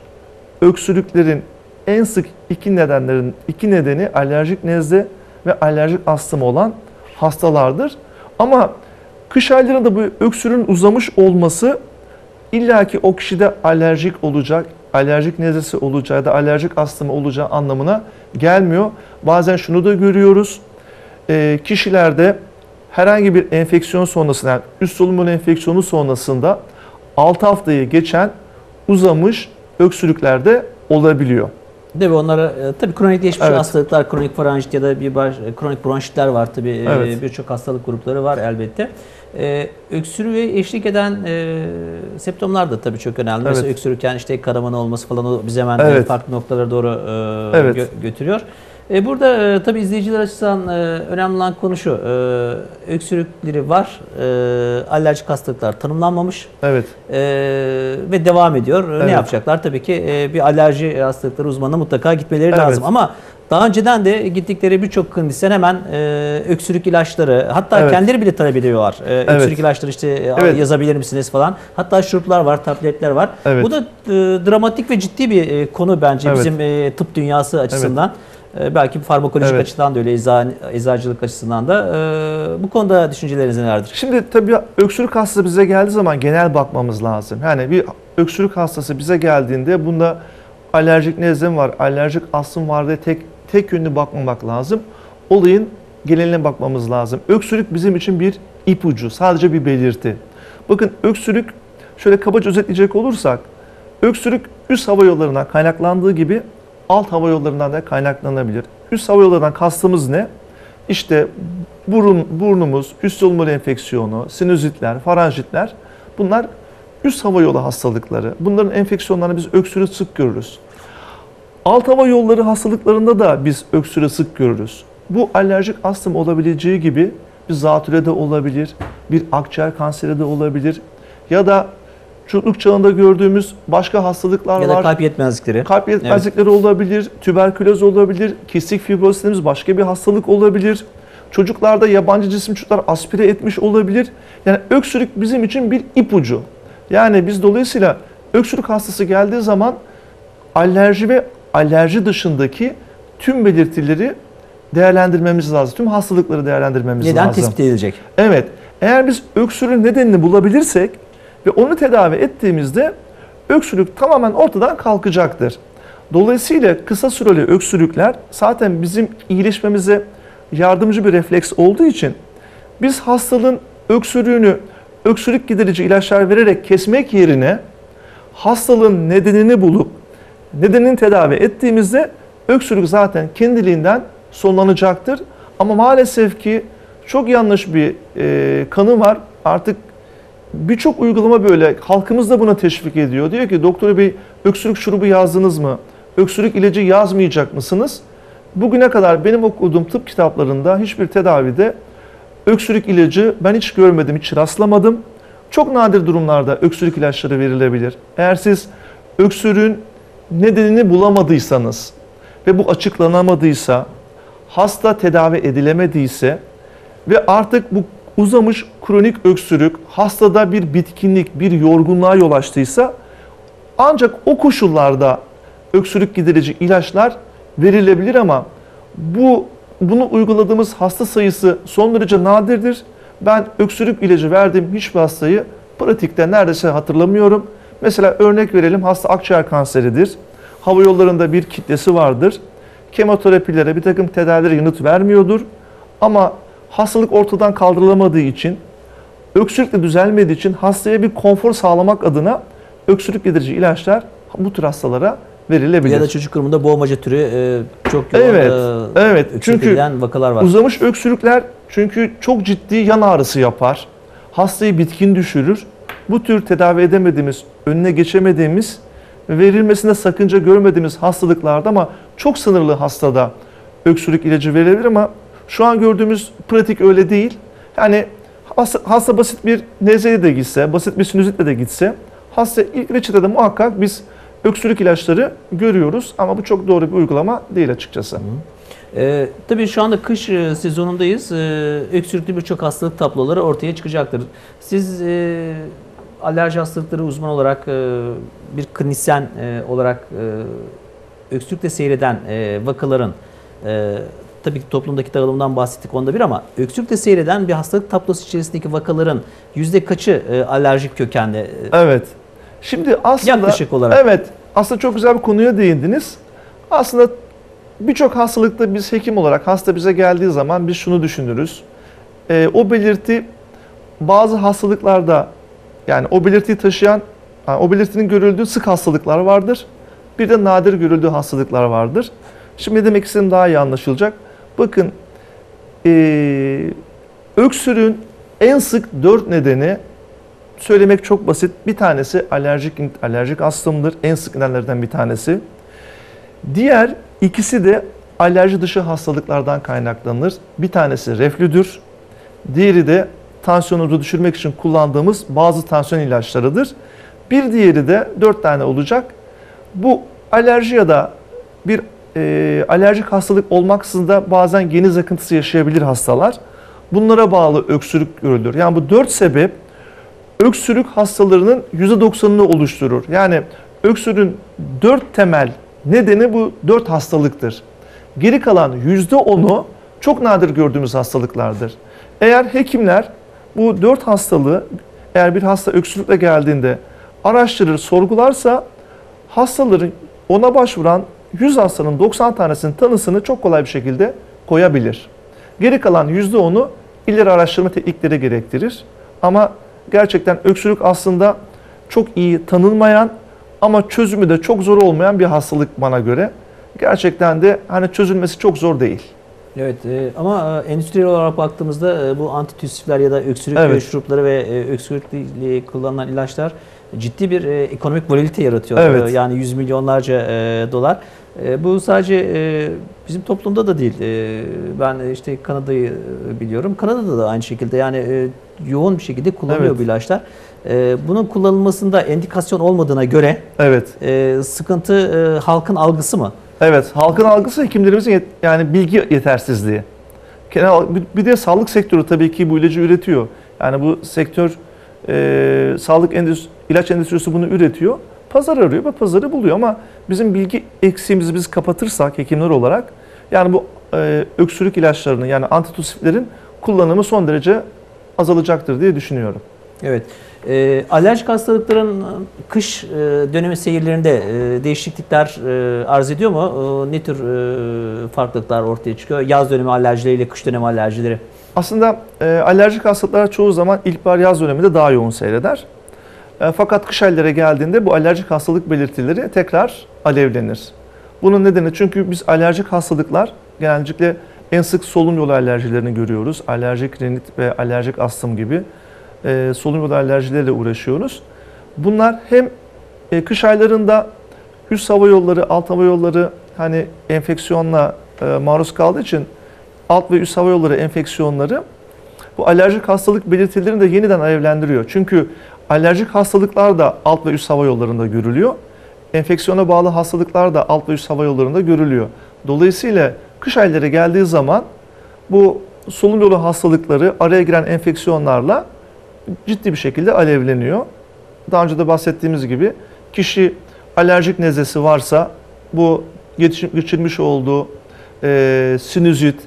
öksürüklerin en sık iki nedeni alerjik nezle ve alerjik astım olan hastalardır. Ama kış aylarında bu öksürüğün uzamış olması illaki o kişide alerjik olacak, alerjik nezlesi olacağı ya da alerjik astımı olacağı anlamına gelmiyor. Bazen şunu da görüyoruz. Kişilerde herhangi bir enfeksiyon sonrasında, yani üst solunum enfeksiyonu sonrasında 6 haftayı geçen uzamış öksürüklerde olabiliyor. Değil mi? Onlara tabii kronikleşmiş Evet. hastalıklar, kronik faranjit ya da kronik bronşitler var tabii. Evet. Birçok hastalık grupları var elbette. Öksürüğe eşlik eden semptomlar da tabii çok önemli. Mesela Evet. öksürürken işte karamanı olması falan o bizi hemen Evet. farklı noktalara doğru Evet. götürüyor. Burada tabii izleyiciler açısından önemli olan konu şu. Öksürükleri var, alerjik hastalıklar tanımlanmamış Evet. ve devam ediyor. Ne Evet. yapacaklar? Tabii ki bir alerji hastalıkları uzmanına mutlaka gitmeleri Evet. lazım. Ama daha önceden de gittikleri birçok klinisyen hemen öksürük ilaçları, hatta Evet. kendileri bile talep öksürük Evet. ilaçları işte Evet. yazabilir misiniz falan. Hatta şuruplar var, tabletler var. Evet. Bu da dramatik ve ciddi bir konu bence Evet. bizim tıp dünyası açısından. Belki farmakolojik Evet. açıdan da öyle, eczacılık açısından da. Bu konuda düşünceleriniz nelerdir? Şimdi tabii öksürük hastası bize geldiği zaman genel bakmamız lazım. Yani bir öksürük hastası bize geldiğinde bunda alerjik nezle var, alerjik astım var diye tek yönlü bakmamak lazım. Olayın geneline bakmamız lazım. Öksürük bizim için bir ipucu, sadece bir belirti. Bakın öksürük, şöyle kabaca özetleyecek olursak, öksürük üst hava yollarından kaynaklandığı gibi alt hava yollarından da kaynaklanabilir. Üst hava yollarından kastımız ne? İşte burnumuz, üst solunum enfeksiyonu, sinüzitler, faranjitler, bunlar üst hava yolu hastalıkları. Bunların enfeksiyonlarını biz öksürüğü sık görürüz. Alt hava yolları hastalıklarında da biz öksürüğü sık görürüz. Bu alerjik astım olabileceği gibi bir zatürre de olabilir, bir akciğer kanseri de olabilir ya da çocukluk çağında gördüğümüz başka hastalıklar Ya var. da kalp yetmezlikleri. Kalp yetmezlikleri olabilir, tüberküloz olabilir, kistik fibroz dediğimiz başka bir hastalık olabilir. Çocuklarda yabancı cisim çocuklar aspire etmiş olabilir. Yani öksürük bizim için bir ipucu. Yani biz dolayısıyla öksürük hastası geldiği zaman alerji ve alerji dışındaki tüm belirtileri değerlendirmemiz lazım. Tüm hastalıkları değerlendirmemiz Neden lazım. tespit edilecek? Evet. Eğer biz öksürüğün nedenini bulabilirsek ve onu tedavi ettiğimizde öksürük tamamen ortadan kalkacaktır. Dolayısıyla kısa süreli öksürükler zaten bizim iyileşmemize yardımcı bir refleks olduğu için biz hastalığın öksürüğünü öksürük giderici ilaçlar vererek kesmek yerine hastalığın nedenini bulup nedenini tedavi ettiğimizde öksürük zaten kendiliğinden sonlanacaktır. Ama maalesef ki çok yanlış bir kanı var. Artık birçok uygulama böyle. Halkımız da buna teşvik ediyor. Diyor ki doktor bey öksürük şurubu yazdınız mı? Öksürük ilacı yazmayacak mısınız? Bugüne kadar benim okuduğum tıp kitaplarında hiçbir tedavide öksürük ilacı ben hiç görmedim, hiç rastlamadım. Çok nadir durumlarda öksürük ilaçları verilebilir. Eğer siz öksürüğün nedenini bulamadıysanız ve bu açıklanamadıysa, hasta tedavi edilemediyse ve artık bu uzamış kronik öksürük hastada bir bitkinlik, bir yorgunluğa yol açtıysa ancak o koşullarda öksürük giderici ilaçlar verilebilir ama bunu uyguladığımız hasta sayısı son derece nadirdir. Ben öksürük ilacı verdiğim hiçbir hastayı pratikte neredeyse hatırlamıyorum. Mesela örnek verelim, hasta akciğer kanseridir. Hava yollarında bir kitlesi vardır. Kemoterapilere, bir takım tedavilere yanıt vermiyordur. Ama hastalık ortadan kaldırılamadığı için, öksürük de düzelmediği için hastaya bir konfor sağlamak adına öksürük giderici ilaçlar bu tür hastalara verilebilir. Ya da çocuk grubunda boğmaca türü çok yoğun evet. öksürük Çünkü edilen vakalar var. Uzamış öksürükler çünkü çok ciddi yan ağrısı yapar. Hastayı bitkin düşürür. Bu tür tedavi edemediğimiz, önüne geçemediğimiz, verilmesinde sakınca görmediğimiz hastalıklarda ama çok sınırlı hastada öksürük ilacı verilebilir ama şu an gördüğümüz pratik öyle değil. Yani hasta basit bir nezleye de gitse, basit bir sinüzitle de gitse, hasta ilk reçetede muhakkak biz öksürük ilaçları görüyoruz ama bu çok doğru bir uygulama değil açıkçası. Tabii şu anda kış sezonundayız. Öksürüklü birçok hastalık tabloları ortaya çıkacaktır. Siz alerji hastalıkları uzman olarak, bir klinisyen olarak öksürükle seyreden vakaların, tabii ki toplumdaki dağılımdan bahsettik onda bir ama öksürükle seyreden bir hastalık tablosu içerisindeki vakaların yüzde kaçı alerjik kökenli? Evet. Şimdi aslında Yaklaşık olarak. Evet. Aslında çok güzel bir konuya değindiniz. Aslında birçok hastalıkta biz hekim olarak hasta bize geldiği zaman biz şunu düşünürüz. O belirti bazı hastalıklarda yani o belirtiyi taşıyan, o belirtinin görüldüğü sık hastalıklar vardır. Bir de nadir görüldüğü hastalıklar vardır. Şimdi ne demek istediğim daha iyi anlaşılacak. Bakın, öksürüğün en sık 4 nedeni söylemek çok basit. Bir tanesi alerjik astımdır. En sık nedenlerden bir tanesi. Diğer ikisi de alerji dışı hastalıklardan kaynaklanır. Bir tanesi reflüdür. Diğeri de tansiyonumuzu düşürmek için kullandığımız bazı tansiyon ilaçlarıdır. Bir diğeri de 4 tane olacak. Bu alerji ya da bir alerjik hastalık olmaksızın da bazen geniz akıntısı yaşayabilir hastalar. Bunlara bağlı öksürük görülür. Yani bu 4 sebep öksürük hastalarının %90'ını oluşturur. Yani öksürüğün 4 temel nedeni bu 4 hastalıktır. Geri kalan %10'u çok nadir gördüğümüz hastalıklardır. Eğer hekimler bu 4 hastalığı, eğer bir hasta öksürükle geldiğinde araştırır, sorgularsa hastaların, ona başvuran 100 hastanın 90 tanesinin tanısını çok kolay bir şekilde koyabilir. Geri kalan %10'u ileri araştırma teknikleri gerektirir. Ama gerçekten öksürük aslında çok iyi tanınmayan ama çözümü de çok zor olmayan bir hastalık bana göre. Gerçekten de hani çözülmesi çok zor değil. Evet, ama endüstriyel olarak baktığımızda bu antitüsifler ya da öksürük Evet. şurupları ve öksürükle kullanılan ilaçlar ciddi bir ekonomik volatilite yaratıyor. Evet. Yani yüz milyonlarca dolar. Bu sadece bizim toplumda da değil. Ben işte Kanada'yı biliyorum. Kanada'da da aynı şekilde, yani yoğun bir şekilde kullanılıyor Evet. bu ilaçlar. Bunun kullanılmasında endikasyon olmadığına göre Evet. sıkıntı halkın algısı mı? Evet, halkın algısı hekimlerimizin yani bilgi yetersizliği. Bir de sağlık sektörü tabii ki bu ilacı üretiyor. Yani bu sektör, ilaç endüstrisi bunu üretiyor. Pazar arıyor ve pazarı buluyor ama bizim bilgi eksiğimizi biz kapatırsak hekimler olarak, yani bu öksürük ilaçlarının, yani antitüsiflerin kullanımı son derece azalacaktır diye düşünüyorum. Evet. Alerjik hastalıkların kış dönemi seyirlerinde değişiklikler arz ediyor mu? Ne tür farklılıklar ortaya çıkıyor? Yaz dönemi alerjileriyle kış dönemi alerjileri. Aslında alerjik hastalıklar çoğu zaman ilkbahar yaz döneminde daha yoğun seyreder. Fakat kış aylara geldiğinde bu alerjik hastalık belirtileri tekrar alevlenir. Bunun nedeni, çünkü biz alerjik hastalıklar genellikle en sık solunum yolu alerjilerini görüyoruz. Alerjik rinit ve alerjik astım gibi solunum yolu alerjileriyle uğraşıyoruz. Bunlar hem kış aylarında üst hava yolları, alt hava yolları hani enfeksiyonla maruz kaldığı için alt ve üst hava yolları enfeksiyonları bu alerjik hastalık belirtilerini de yeniden alevlendiriyor. Çünkü alerjik hastalıklar da alt ve üst hava yollarında görülüyor. Enfeksiyona bağlı hastalıklar da alt ve üst hava yollarında görülüyor. Dolayısıyla kış ayları geldiği zaman bu solunum yolu hastalıkları araya giren enfeksiyonlarla ciddi bir şekilde alevleniyor. Daha önce de bahsettiğimiz gibi kişi alerjik nezlesi varsa bu geçirmiş olduğu sinüzit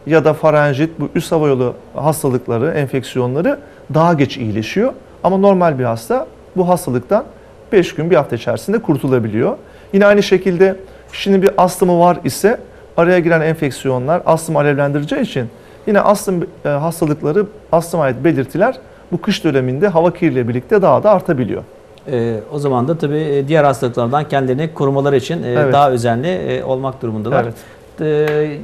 ya da farenjit, bu üst hava yolu hastalıkları, enfeksiyonları daha geç iyileşiyor. Ama normal bir hasta bu hastalıktan 5 gün, bir hafta içerisinde kurtulabiliyor. Yine aynı şekilde kişinin bir astımı var ise araya giren enfeksiyonlar astımı alevlendireceği için yine astım hastalıkları, astıma ait belirtiler bu kış döneminde hava kirliliğiyle birlikte daha da artabiliyor. O zaman da tabii diğer hastalıklardan kendilerini korumaları için Evet. daha özenli olmak durumundalar. Evet.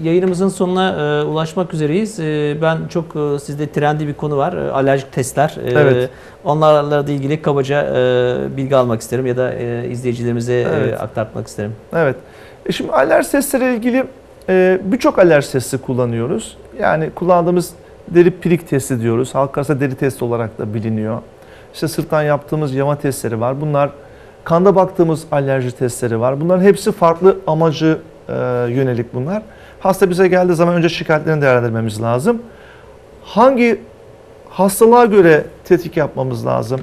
Yayınımızın sonuna ulaşmak üzereyiz. Ben çok sizde trendi bir konu var. Alerjik testler. Evet. Onlarla da ilgili kabaca bilgi almak isterim ya da izleyicilerimize Evet. aktarmak isterim. Evet. Şimdi alerji testleriyle ilgili birçok alerji testi kullanıyoruz. Yani kullandığımız deri pirik testi diyoruz. Halk arasında deri testi olarak da biliniyor. İşte sırttan yaptığımız yama testleri var. Bunlar, kanda baktığımız alerji testleri var. Bunların hepsi farklı amacı yönelik bunlar. Hasta bize geldiği zaman önce şikayetlerini değerlendirmemiz lazım. Hangi hastalığa göre tetkik yapmamız lazım?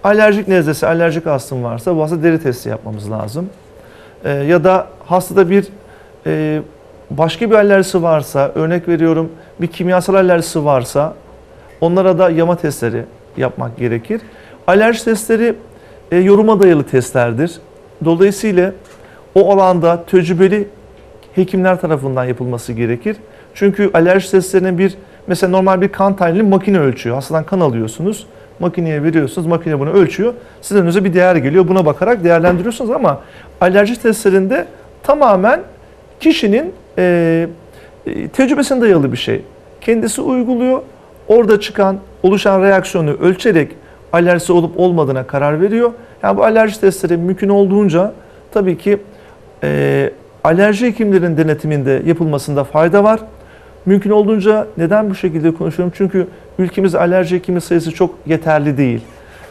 Alerjik nezlesi, alerjik astım varsa bu hasta deri testi yapmamız lazım. Ya da hastada bir başka bir alerjisi varsa, örnek veriyorum bir kimyasal alerjisi varsa onlara da yama testleri yapmak gerekir. Alerji testleri yoruma dayalı testlerdir. Dolayısıyla o alanda tecrübeli hekimler tarafından yapılması gerekir. Çünkü alerji testlerinin mesela normal bir kan tahlili makine ölçüyor. Hastadan kan alıyorsunuz. Makineye veriyorsunuz, makine bunu ölçüyor. Sizin önünüze bir değer geliyor. Buna bakarak değerlendiriyorsunuz ama alerji testlerinde tamamen kişinin tecrübesine dayalı bir şey. Kendisi uyguluyor. Orada oluşan reaksiyonu ölçerek alerjisi olup olmadığına karar veriyor. Yani bu alerji testleri mümkün olduğunca tabii ki alerji hekimlerin denetiminde yapılmasında fayda var. Mümkün olduğunca neden bu şekilde konuşuyorum? Çünkü ülkemizde alerji hekimi sayısı çok yeterli değil.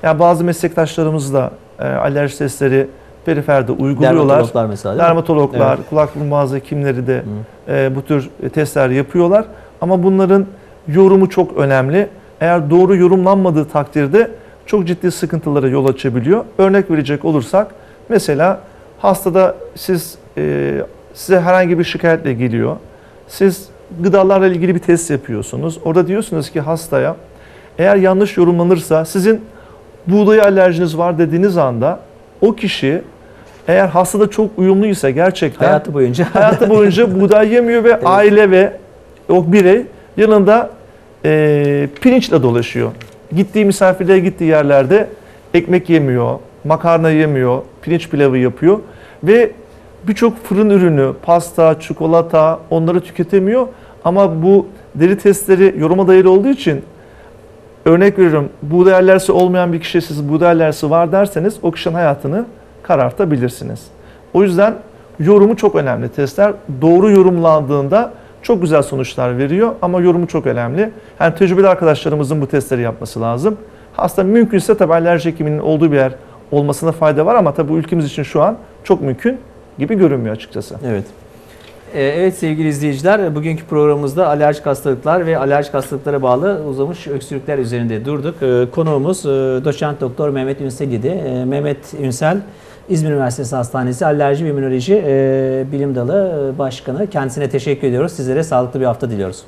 Yani bazı meslektaşlarımız da alerji testleri periferde uyguluyorlar. Dermatologlar mesela, değil mi? Dermatologlar, Evet. kulak burun boğaz hekimleri de bu tür testler yapıyorlar. Ama bunların yorumu çok önemli. Eğer doğru yorumlanmadığı takdirde çok ciddi sıkıntılara yol açabiliyor. Örnek verecek olursak mesela hastada size herhangi bir şikayetle geliyor. Siz gıdalarla ilgili bir test yapıyorsunuz. Orada diyorsunuz ki hastaya eğer yanlış yorumlanırsa sizin buğdaya alerjiniz var dediğiniz anda o kişi eğer hastada çok uyumluysa gerçekten hayatı boyunca buğday yemiyor ve evet, aile ve o birey yanında pirinçle dolaşıyor. Gittiği misafirliğe gittiği yerlerde ekmek yemiyor, makarna yemiyor, pirinç pilavı yapıyor ve birçok fırın ürünü, pasta, çikolata onları tüketemiyor. Ama bu deri testleri yoruma dayalı olduğu için örnek veriyorum, buğday alerjisi olmayan bir kişiye siz buğday alerjisi var derseniz o kişinin hayatını karartabilirsiniz. O yüzden yorumu çok önemli. Testler doğru yorumlandığında çok güzel sonuçlar veriyor ama yorumu çok önemli. Yani tecrübeli arkadaşlarımızın bu testleri yapması lazım. Hasta mümkünse tabii alerji hekiminin olduğu bir yer olmasına fayda var ama tabii bu ülkemiz için şu an çok mümkün gibi görünmüyor açıkçası. Evet. Evet sevgili izleyiciler, bugünkü programımızda alerjik hastalıklar ve alerjik hastalıklara bağlı uzamış öksürükler üzerinde durduk. Konuğumuz doçent doktor Mehmet Ünsel idi. Mehmet Ünsel, İzmir Üniversitesi Hastanesi Alerji ve İmmünoloji Bilim Dalı Başkanı. Kendisine teşekkür ediyoruz. Sizlere sağlıklı bir hafta diliyoruz.